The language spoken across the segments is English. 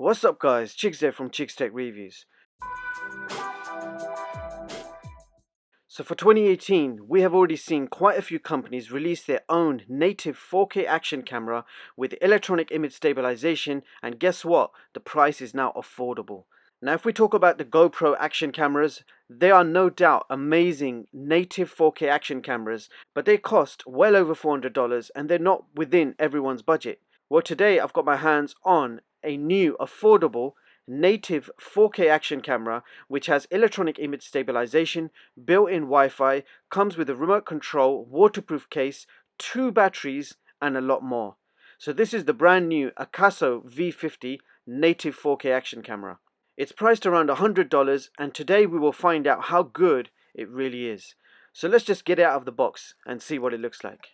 What's up guys, Chicks there from Chicks Tech Reviews. So for 2018, we have already seen quite a few companies release their own native 4K action camera with electronic image stabilization, and guess what? The price is now affordable. Now if we talk about the GoPro action cameras, they are no doubt amazing native 4K action cameras, but they cost well over $400 and they're not within everyone's budget. Well, today I've got my hands on a new affordable native 4K action camera which has electronic image stabilization, built-in Wi-Fi, comes with a remote control, waterproof case, 2 batteries and a lot more. So this is the brand new AKASO V50 native 4K action camera. It's priced around $100 and today we will find out how good it really is. So let's just get it out of the box and see what it looks like.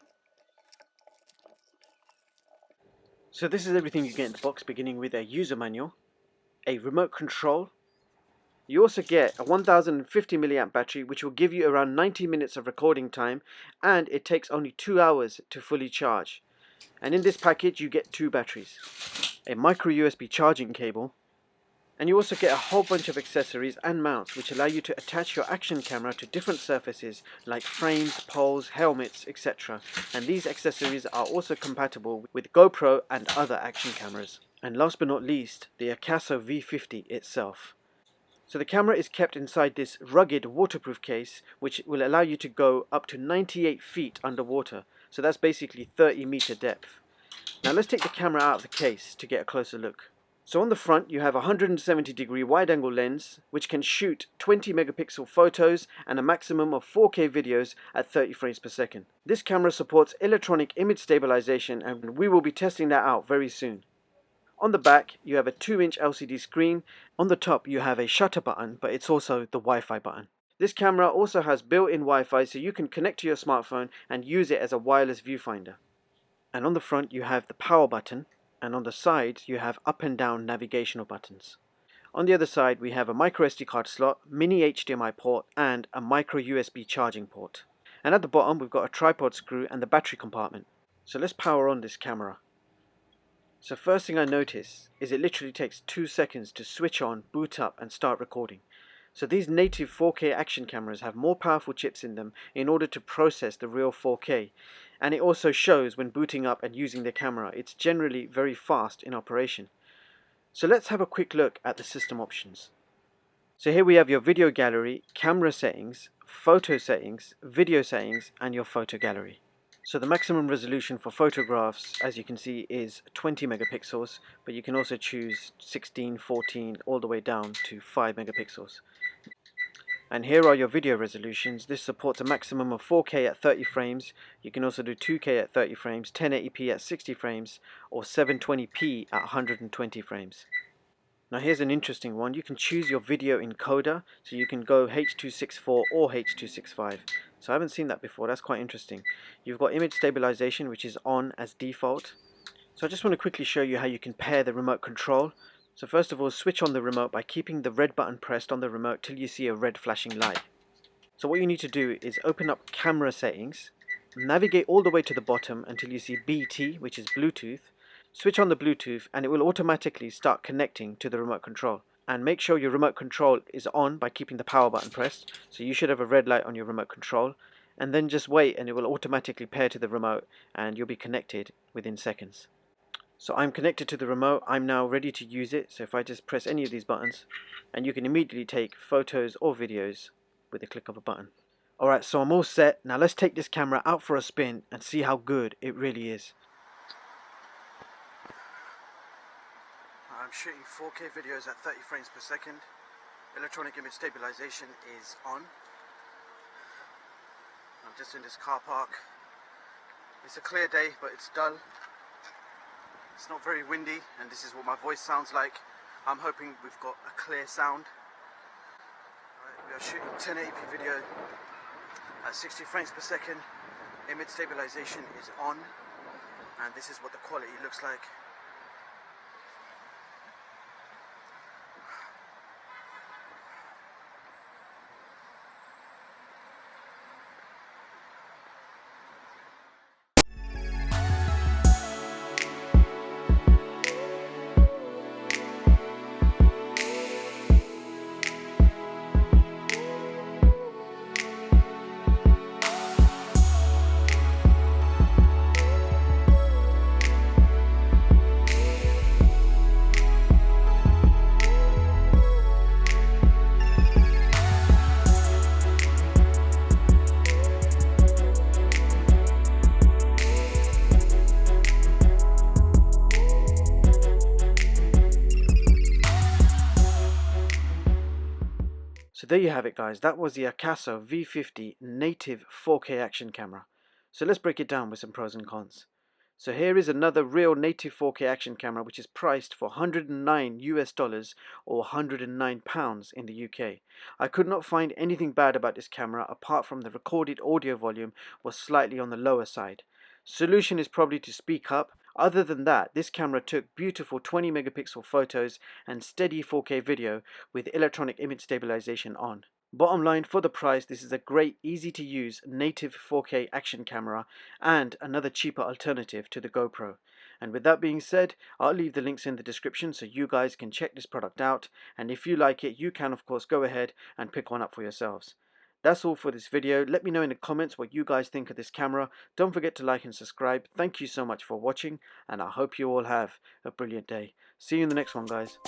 So this is everything you get in the box, beginning with a user manual, a remote control. You also get a 1050 milliamp battery which will give you around 90 minutes of recording time, and it takes only 2 hours to fully charge. And in this package you get 2 batteries, a micro USB charging cable, and you also get a whole bunch of accessories and mounts which allow you to attach your action camera to different surfaces like frames, poles, helmets, etc. And these accessories are also compatible with GoPro and other action cameras. And last but not least, the AKASO V50 itself. So the camera is kept inside this rugged waterproof case which will allow you to go up to 98 feet underwater. So that's basically 30-meter depth. Now let's take the camera out of the case to get a closer look. So on the front you have a 170-degree wide-angle lens which can shoot 20 megapixel photos and a maximum of 4K videos at 30 frames per second. This camera supports electronic image stabilization and we will be testing that out very soon. On the back you have a 2-inch LCD screen. On the top you have a shutter button, but it's also the Wi-Fi button. This camera also has built-in Wi-Fi so you can connect to your smartphone and use it as a wireless viewfinder. And on the front you have the power button, and on the sides you have up and down navigational buttons. On the other side we have a micro SD card slot, mini HDMI port and a micro USB charging port. And at the bottom we've got a tripod screw and the battery compartment. So let's power on this camera. So first thing I notice is it literally takes 2 seconds to switch on, boot up and start recording. So these native 4K action cameras have more powerful chips in them in order to process the real 4K. And it also shows when booting up and using the camera. It's generally very fast in operation. So let's have a quick look at the system options. So here we have your video gallery, camera settings, photo settings, video settings and your photo gallery. So the maximum resolution for photographs, as you can see, is 20 megapixels, but you can also choose 16, 14, all the way down to 5 megapixels. And here are your video resolutions. This supports a maximum of 4K at 30 frames. You can also do 2K at 30 frames, 1080p at 60 frames, or 720p at 120 frames. Now here's an interesting one. You can choose your video encoder, so you can go H.264 or H.265. So I haven't seen that before, that's quite interesting. You've got image stabilization, which is on as default. So I just want to quickly show you how you can pair the remote control. So first of all, switch on the remote by keeping the red button pressed on the remote till you see a red flashing light. So what you need to do is open up camera settings, navigate all the way to the bottom until you see BT, which is Bluetooth. Switch on the Bluetooth and it will automatically start connecting to the remote control. And make sure your remote control is on by keeping the power button pressed. So you should have a red light on your remote control. And then just wait and it will automatically pair to the remote and you'll be connected within seconds. So I'm connected to the remote. I'm now ready to use it. So if I just press any of these buttons, and you can immediately take photos or videos with the click of a button. Alright, so I'm all set. Now let's take this camera out for a spin and see how good it really is. I'm shooting 4K videos at 30 frames per second. Electronic image stabilization is on. I'm just in this car park. It's a clear day, but it's dull. It's not very windy, and this is what my voice sounds like. I'm hoping we've got a clear sound. Right, we are shooting 1080p video at 60 frames per second. Image stabilization is on, and this is what the quality looks like. So there you have it, guys. That was the AKASO V50 native 4K action camera. So let's break it down with some pros and cons. So here is another real native 4K action camera which is priced for $109 US or £109 in the UK. I could not find anything bad about this camera apart from the recorded audio volume was slightly on the lower side. Solution is probably to speak up. Other than that, this camera took beautiful 20 megapixel photos and steady 4K video with electronic image stabilization on. Bottom line, for the price, this is a great, easy to use native 4K action camera and another cheaper alternative to the GoPro. And with that being said, I'll leave the links in the description so you guys can check this product out, and if you like it, you can of course go ahead and pick one up for yourselves. That's all for this video. Let me know in the comments what you guys think of this camera. Don't forget to like and subscribe. Thank you so much for watching, and I hope you all have a brilliant day. See you in the next one, guys.